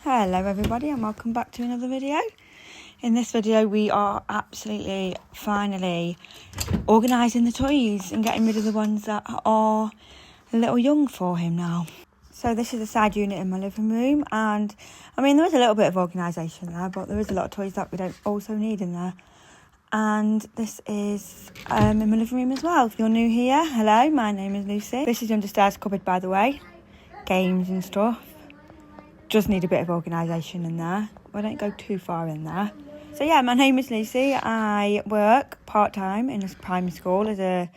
Hello everybody and welcome back to another video. In this video we are absolutely finally organising the toys and getting rid of the ones that are a little young for him now. So this is a side unit in my living room, and I mean there is a little bit of organisation there, but there is a lot of toys that we don't also need in there. And this is in my living room as well. If you're new here, hello, my name is Lucy. This is the understairs cupboard, by the way. Games and stuff. Just need a bit of organisation in there. I don't go too far in there. So yeah, my name is Lucy. I work part-time in a primary school as a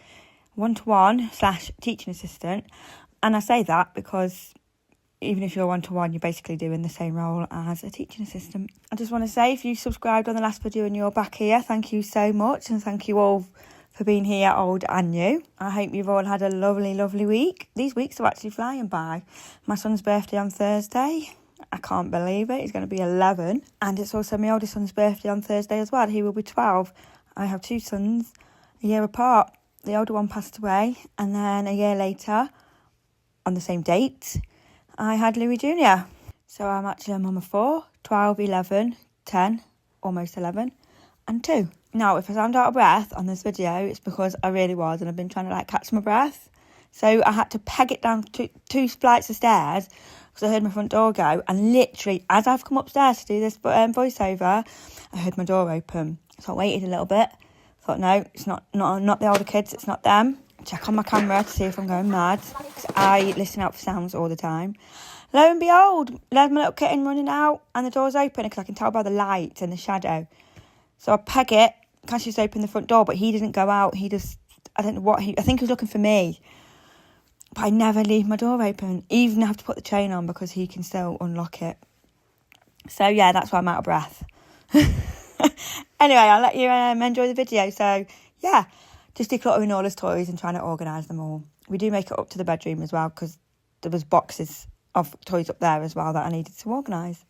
one-to-one / teaching assistant. And I say that because even if you're one-to-one, you're basically doing the same role as a teaching assistant. I just want to say, if you subscribed on the last video and you're back here, thank you so much. And thank you all for being here, old and new. I hope you've all had a lovely, lovely week. These weeks are actually flying by. My son's birthday on Thursday. I can't believe it. He's going to be 11. And it's also my oldest son's birthday on Thursday as well. He will be 12. I have two sons a year apart. The older one passed away. And then a year later, on the same date, I had Louis Jr. So I'm actually a mum of 4, 12, 11, 10, almost 11, and 2. Now, if I sound out of breath on this video, it's because I really was, and I've been trying to catch my breath. So I had to peg it down two flights of stairs because I heard my front door go, and literally as I've come upstairs to do this voiceover, I heard my door open. So I waited a little bit. Thought, no, it's not the older kids, it's not them. Check on my camera to see if I'm going mad, because I listen out for sounds all the time. Lo and behold, there's my little kitten running out, and the door's open because I can tell by the light and the shadow. So I peg it, Cassius opened the front door, but he didn't go out. He just, I don't know what, I think he was looking for me. But I never leave my door open, even have to put the chain on because he can still unlock it. So yeah, that's why I'm out of breath. Anyway, I'll let you enjoy the video. So yeah, just decluttering all his toys and trying to organise them all. We do make it up to the bedroom as well because there was boxes of toys up there as well that I needed to organise.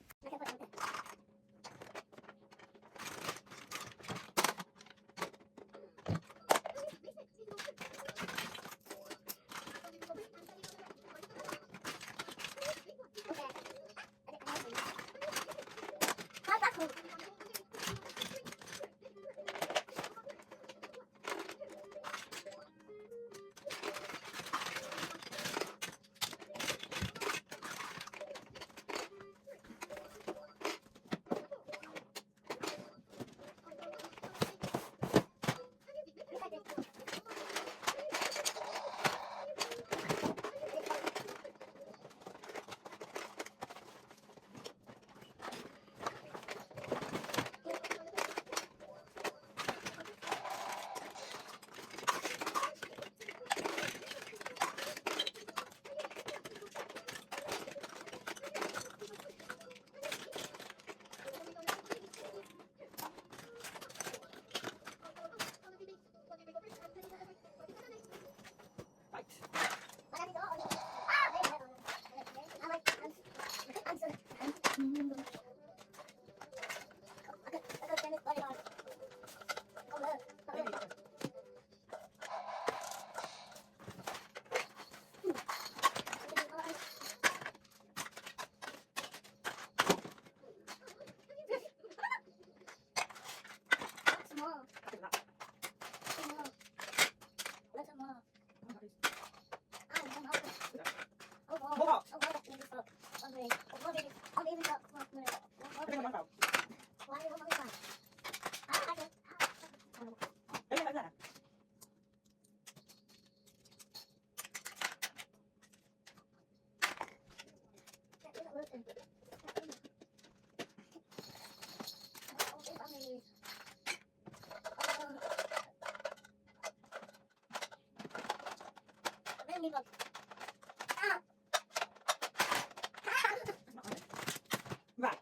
Right.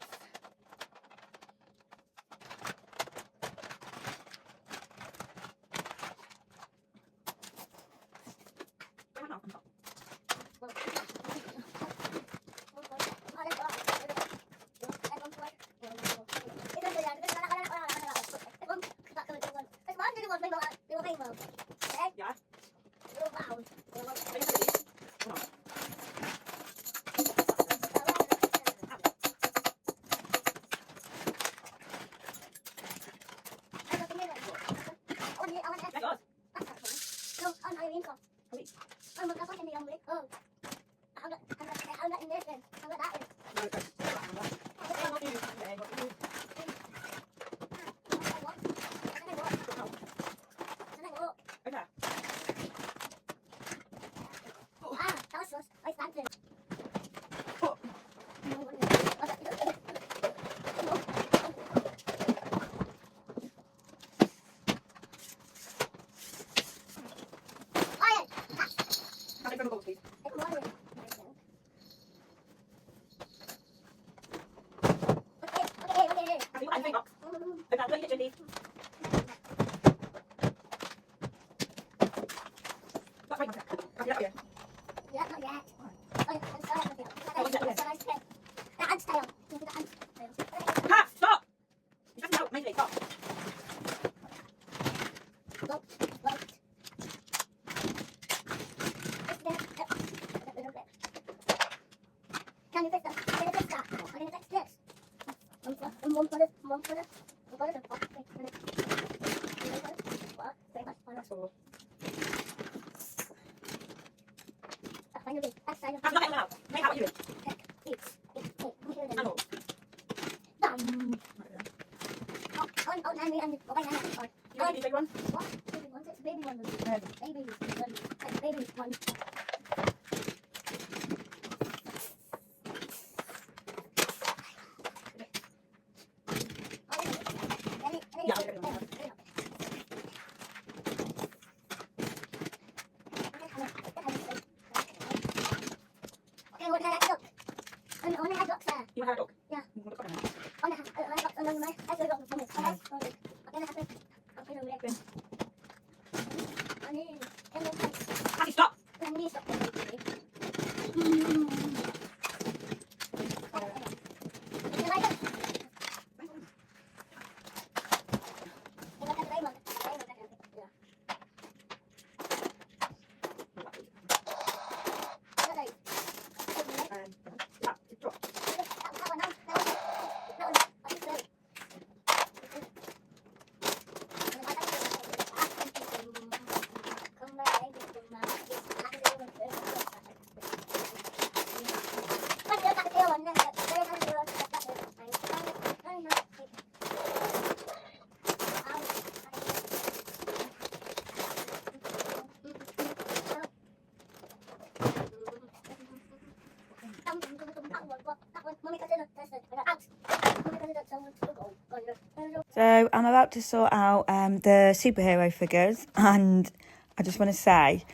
So I'm about to sort out the superhero figures, and I just want to say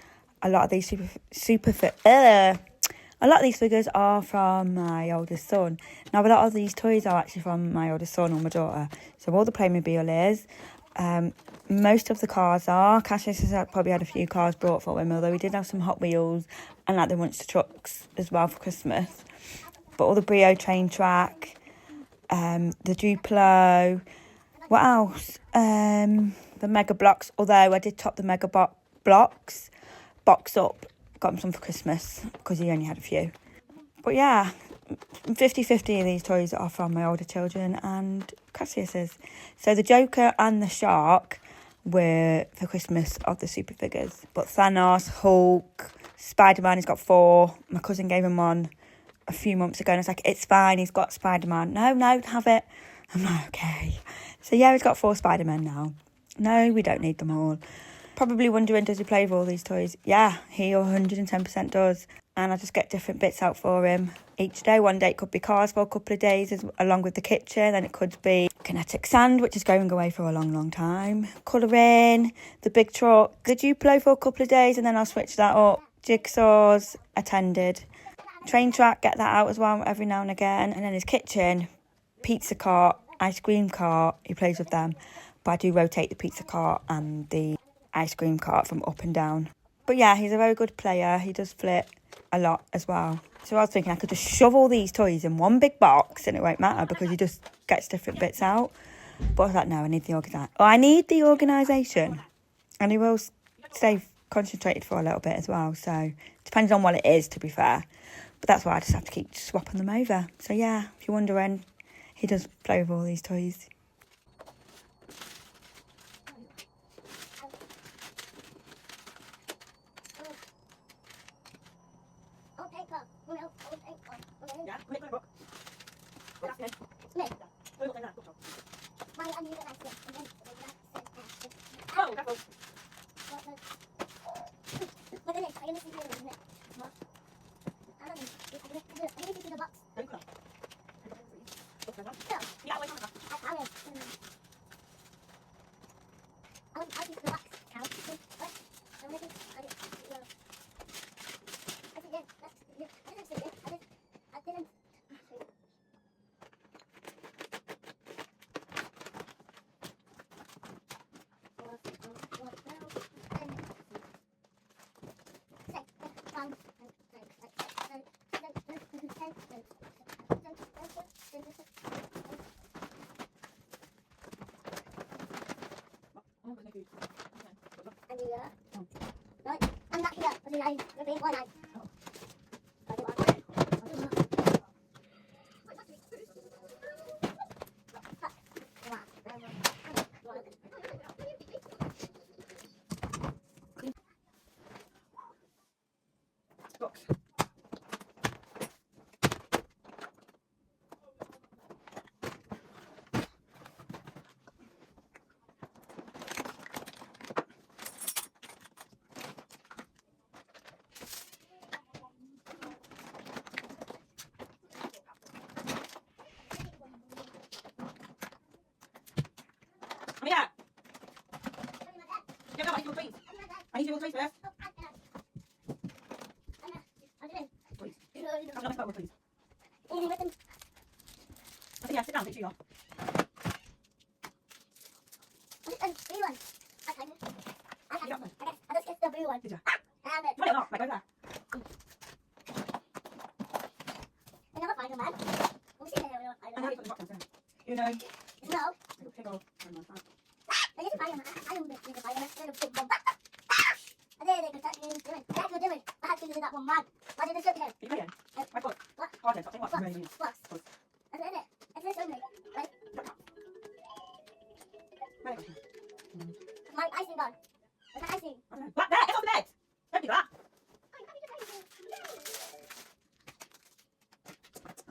a lot of these a lot of these figures are from my oldest son. Now, a lot of these toys are actually from my oldest son or my daughter. So all the Playmobil is. Most of the cars are. Cassius has probably had a few cars brought for him, although we did have some Hot Wheels and like the Monster Trucks as well for Christmas. But all the Brio train track, the Duplo. What else? The Mega Blocks, although I did top the Mega Blocks box up. Got him some for Christmas because he only had a few. But yeah, 50-50 of these toys are from my older children and Cassius's. So the Joker and the Shark were for Christmas of the super figures. But Thanos, Hulk, Spider-Man, he's got 4. My cousin gave him one a few months ago and I was like, it's fine, he's got Spider-Man. No, have it. I'm like, okay. So yeah, he's got 4 Spider-Men now. No, we don't need them all. Probably wondering, does he play with all these toys? Yeah, he 110% does. And I just get different bits out for him each day. One day it could be cars for a couple of days along with the kitchen. Then it could be kinetic sand, which is going away for a long, long time. Colouring, the big truck, the Duplo for a couple of days and then I'll switch that up. Jigsaws, attended. Train track, get that out as well every now and again. And then his kitchen, pizza cart, ice cream cart, he plays with them. But I do rotate the pizza cart and the ice cream cart from up and down. But yeah, he's a very good player. He does flip a lot as well. So I was thinking I could just shove all these toys in one big box and it won't matter because he just gets different bits out. But I was like, no, I need the organisation. And he will stay concentrated for a little bit as well. So depends on what it is, to be fair. But that's why I just have to keep swapping them over. So yeah, if you're wondering, he does play with all these toys. Yeah, quick, look. Me? Who got that? Good job. Why are you the nice one? And then Oh, careful. Look at this. I'm going to see you, isn't it? What? I'm going to see the box. Don't go. So, Yeah, wait on that. I found it. I think the box count. What? I'm going to think. I think yes. I didn't see it. I didn't. I'm not here. You're being one eye. Box. Amira! Get out, I need to go trees. I need to go trees first. Please. Have another photo, please. I think, yeah, sit down, take you off. Did you? Put it off, right, go there. I know you put the box down. You know. Pick off. You playing? My foot. Oh, okay, stop saying what. Where is it? My icing gone. Where's my icing? I don't know. What? There, get off the bed. Don't do that.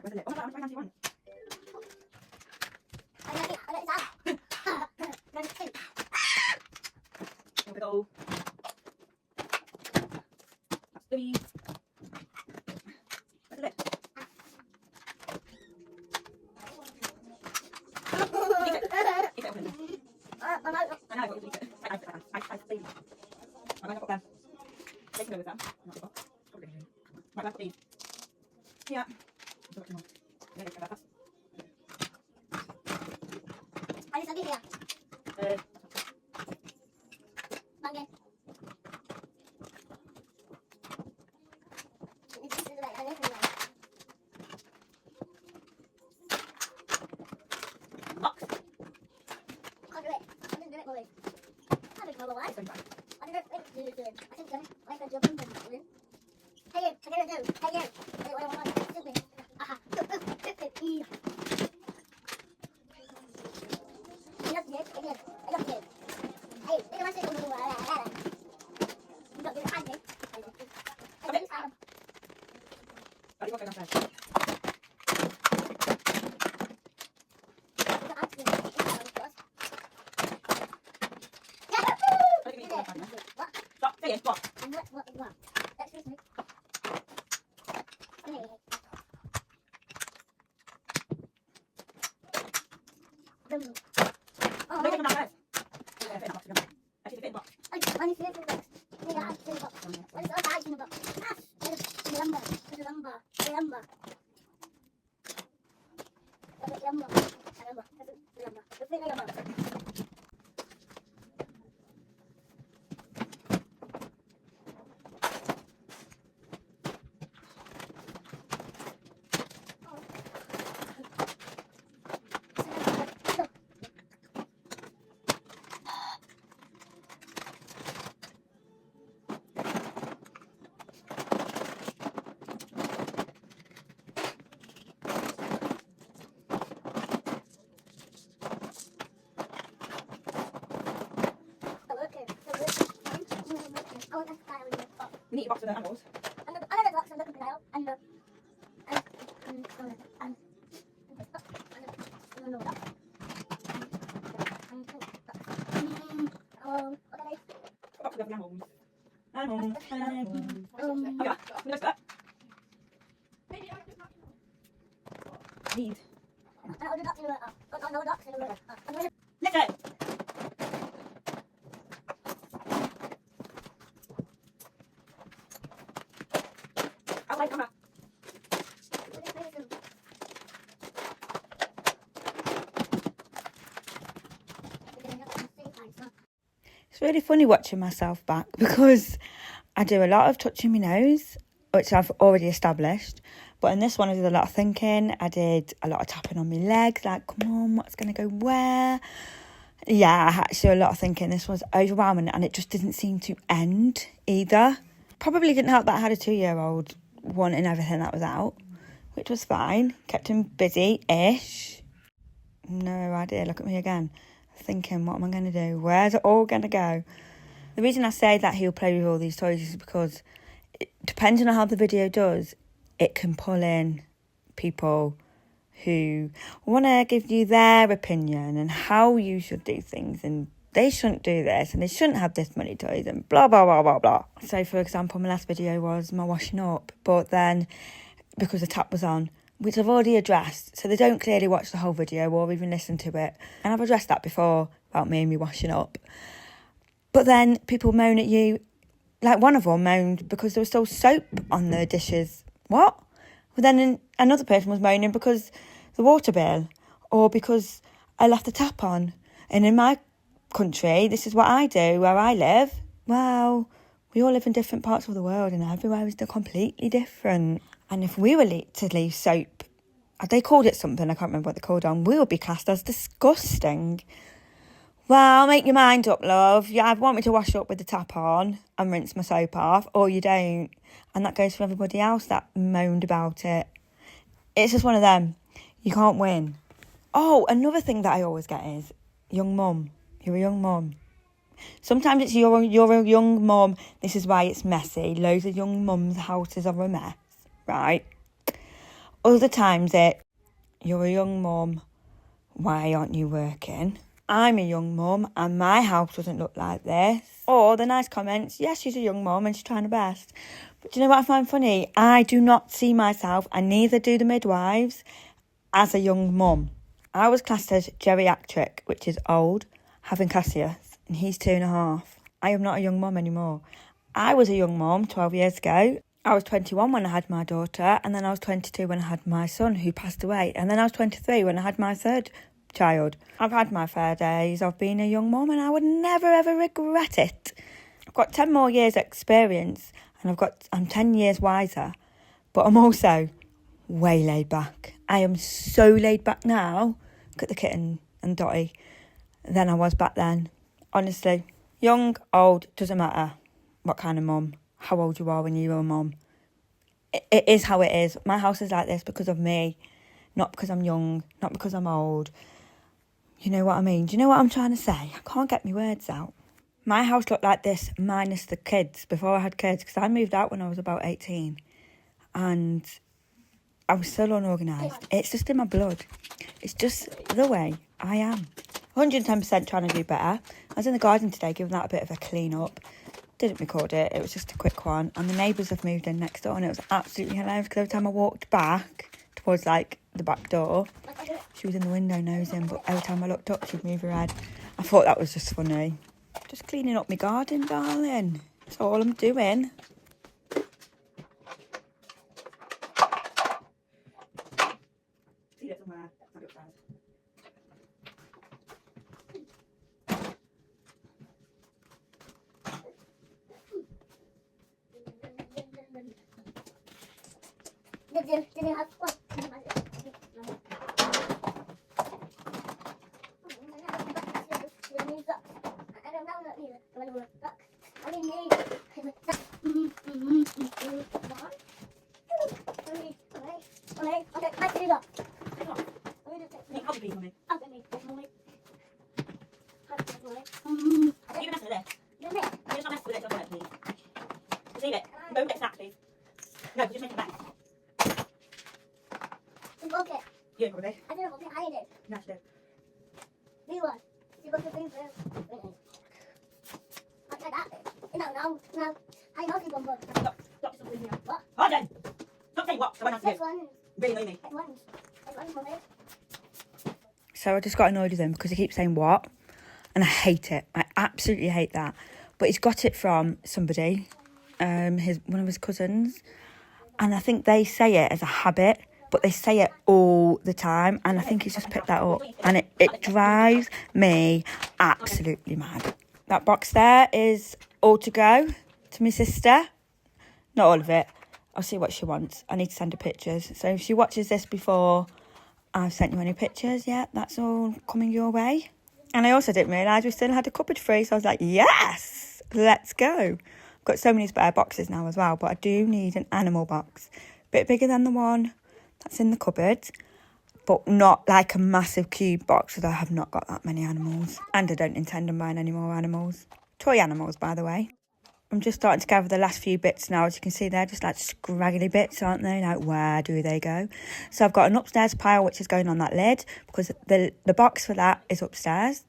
Where's the lip? Oh my god, I'm trying to one. There we go. That's 3. Where's the lip? Keep it open. I know, I've got to leave it. I see. I'm going to put them. They can go with them. Not the box. Right, I've got these. Yeah. Yeah, let's go back. Box. Got it, go downstairs. Stop, stay in, stop. Excuse me. Don't get them downstairs. Yeah, fit in a box, together. Actually, fit in a box. We need a box for the animals. And the other box, I'm looking for now, and Need. All the ducks in a row. All the ducks in a row. Lift it. Outside camera. It's really funny watching myself back because I do a lot of touching my nose, which I've already established. But in this one, I did a lot of thinking. I did a lot of tapping on my legs, like, come on, what's going to go where? Yeah, I had to do a lot of thinking. This was overwhelming and it just didn't seem to end either. Probably didn't help that I had a 2-year-old wanting everything that was out, which was fine. Kept him busy-ish. No idea, look at me again. Thinking, what am I going to do? Where's it all going to go? The reason I say that he'll play with all these toys is because, depending on how the video does, it can pull in people who want to give you their opinion and how you should do things, and they shouldn't do this and they shouldn't have this many toys and blah, blah, blah, blah, blah. So, for example, my last video was my washing up, but then because the tap was on, which I've already addressed, so they don't clearly watch the whole video or even listen to it. And I've addressed that before about me and me washing up. But then people moan at you, like one of them moaned because there was still soap on the dishes. What? Well, then another person was moaning because the water bill, or because I left the tap on. And in my country, this is what I do where I live. Well, we all live in different parts of the world and everywhere is completely different. And if we were to leave soap, they called it something, I can't remember what they called on, we would be classed as disgusting. Well, make your mind up, love. You either want me to wash up with the tap on and rinse my soap off, or you don't. And that goes for everybody else that moaned about it. It's just one of them. You can't win. Oh, another thing that I always get is, young mum. You're a young mum. Sometimes it's you're a young mum. This is why it's messy. Loads of young mums' houses are a mess, right? Other times you're a young mum. Why aren't you working? I'm a young mum and my house doesn't look like this. Or the nice comments, yes, she's a young mum and she's trying her best. But do you know what I find funny? I do not see myself, and neither do the midwives, as a young mum. I was classed as geriatric, which is old, having Cassius, and he's 2.5. I am not a young mum anymore. I was a young mum 12 years ago. I was 21 when I had my daughter, and then I was 22 when I had my son, who passed away, and then I was 23 when I had my third child. I've had my fair days of being a young mum, and I would never ever regret it. I've got 10 more years experience, and I'm 10 years wiser, but I'm also way laid back. I am so laid back now, look at the kitten and Dottie, than I was back then. Honestly, young, old, doesn't matter what kind of mum, how old you are when you're a mum. It is how it is. My house is like this because of me, not because I'm young, not because I'm old. You know what I mean? Do you know what I'm trying to say? I can't get my words out. My house looked like this minus the kids, before I had kids, because I moved out when I was about 18. And I was still unorganised. It's just in my blood. It's just the way I am. 110% trying to do better. I was in the garden today giving that a bit of a clean up. Didn't record it. It was just a quick one. And the neighbours have moved in next door, and it was absolutely hilarious because every time I walked back towards like the back door, she was in the window nosing, but every time I looked up, she'd move her head. I thought that was just funny. Just cleaning up my garden, darling. That's all I'm doing. See it somewhere. Did you have what? No, just make it back. Okay. Yeah, probably. I don't know what I did. No, she did. Me one. You got the thing for I tried that bit. No. I know people book. Stop something here. What? Pardon! Stop saying what? I went on to This do. one. Really annoying me. This one, Mummy. So I just got annoyed with him because he keeps saying what, and I hate it. I absolutely hate that. But he's got it from somebody, one of his cousins, and I think they say it as a habit, but they say it all the time, and I think he's just picked that up, and it drives me absolutely mad. That box there is all to go to my sister. Not all of it. I'll see what she wants. I need to send her pictures. So if she watches this before I've sent you any pictures yet, that's all coming your way. And I also didn't realise we still had a cupboard free, so I was like, yes, let's go. I've got so many spare boxes now as well, but I do need an animal box. Bit bigger than the one that's in the cupboard, but not like a massive cube box, because I have not got that many animals. And I don't intend on buying any more animals. Toy animals, by the way. I'm just starting to gather the last few bits now. As you can see, they're just like scraggly bits, aren't they? Like, where do they go? So I've got an upstairs pile, which is going on that lid, because the box for that is upstairs.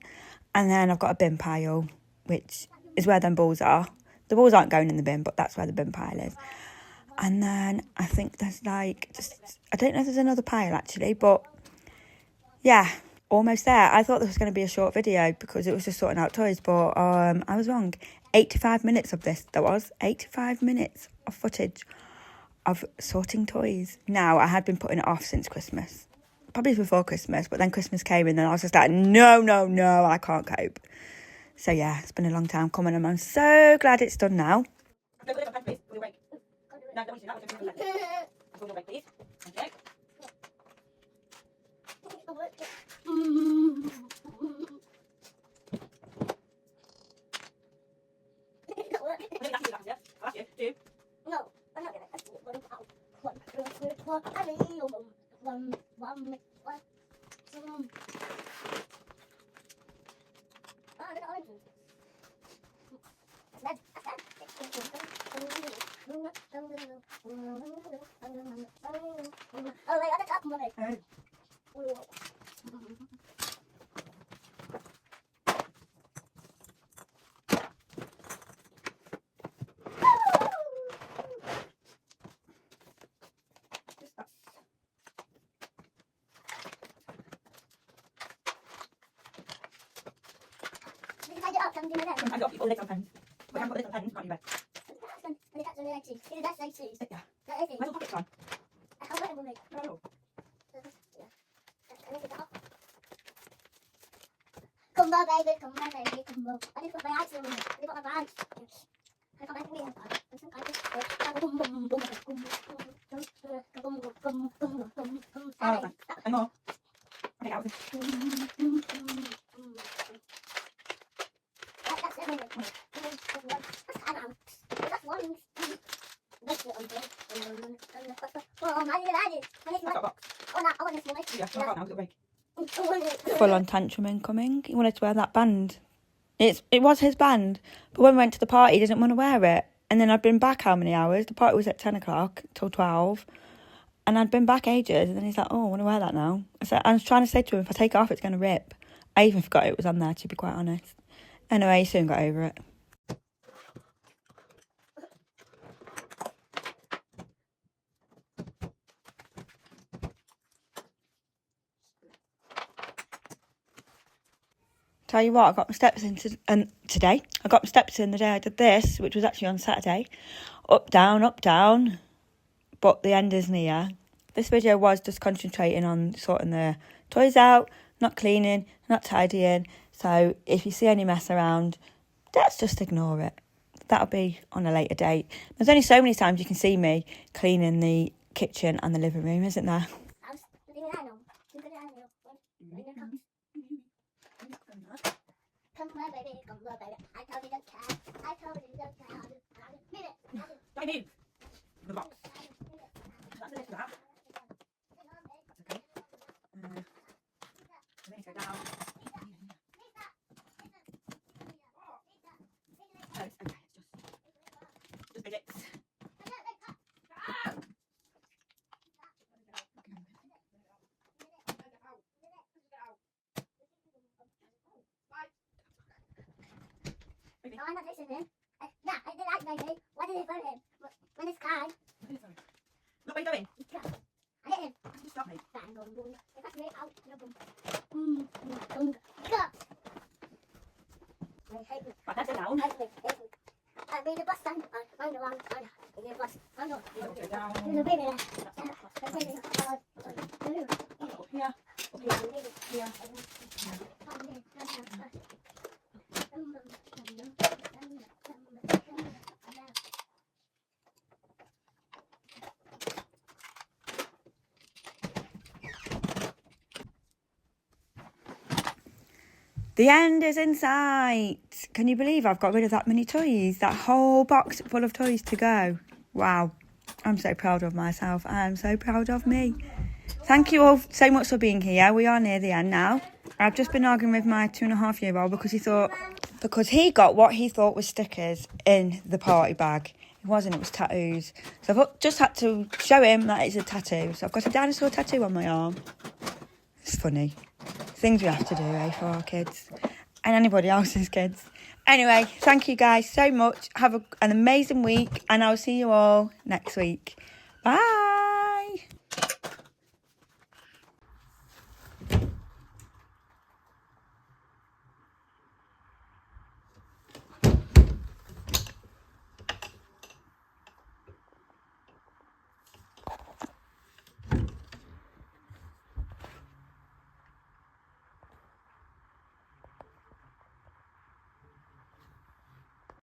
And then I've got a bin pile, which is where them balls are. The balls aren't going in the bin, but that's where the bin pile is. And then I think there's like, I don't know if there's another pile actually, but yeah, almost there. I thought this was going to be a short video because it was just sorting out toys, but I was wrong. 85 minutes of this, there was 85 minutes of footage of sorting toys. Now, I had been putting it off since Christmas, probably before Christmas, but then Christmas came and then I was just like, no, I can't cope. So yeah, it's been a long time coming and I'm so glad it's done now. No, go please. We'll break. No, don't want to do that. We'll break, please. Okay. I'll ask you. 2. No, I'm not gonna. That's one out. One. I mean, one. Oh, look at oranges. Red. Oh, wait, at the top, Mummy. Did you tidy it up? Something like that? I've got all the legs on pens. We haven't got the little pens, can't you, babe? And that's really nice. Is that nice? Yeah. That is it. Where's the pockets on? I can't wait a moment. No. Come on, baby, come on. I just got my eyes on me. I got my bags. I got my wheel. Oh, thanks. And more. I'll take it out. That's everything. That's kind of. That's one. Oh, I did. I've got a box. Oh, no, I want this one. Yeah, I've got now. It'll break. Full on tantrum incoming. He wanted to wear that band. It was his band, but when we went to the party, he didn't want to wear it. And then I'd been back how many hours? The party was at 10 o'clock till 12. And I'd been back ages. And then he's like, oh, I want to wear that now. I was trying to say to him, if I take it off, it's going to rip. I even forgot it was on there, to be quite honest. Anyway, he soon got over it. Tell you what, I got my steps in today. I got my steps in the day I did this, which was actually on Saturday. Up, down. But the end is near. This video was just concentrating on sorting the toys out, not cleaning, not tidying. So if you see any mess around, let's just ignore it. That'll be on a later date. There's only so many times you can see me cleaning the kitchen and the living room, isn't there? Come on, baby. I told you don't care. Move it. Don't move. The box. That's the list of that. That's okay. Let me go down. No, it's okay. It's just bidets. No, I'm not listening. Now. baby. Why did they phone him? When this guy, Look, what are you doing? I hit him. You stop me. Bang, boom, boom. If that's me, out, no boom. Go. I hate me. Right, that's it down. Hate me. I made a bus stand. I know I'm trying to get a bus. I know. Okay, down. There's a baby there. Up here. Here. The end is in sight. Can you believe I've got rid of that many toys? That whole box full of toys to go. Wow. I'm so proud of myself. I am so proud of me. Thank you all so much for being here. We are near the end now. I've just been arguing with my 2.5-year-old because he got what he thought was stickers in the party bag. It wasn't, it was tattoos. So I've just had to show him that it's a tattoo. So I've got a dinosaur tattoo on my arm. It's funny. Things we have to do, for our kids and anybody else's kids. Anyway, thank you guys so much. Have an amazing week, and I'll see you all next week. Bye.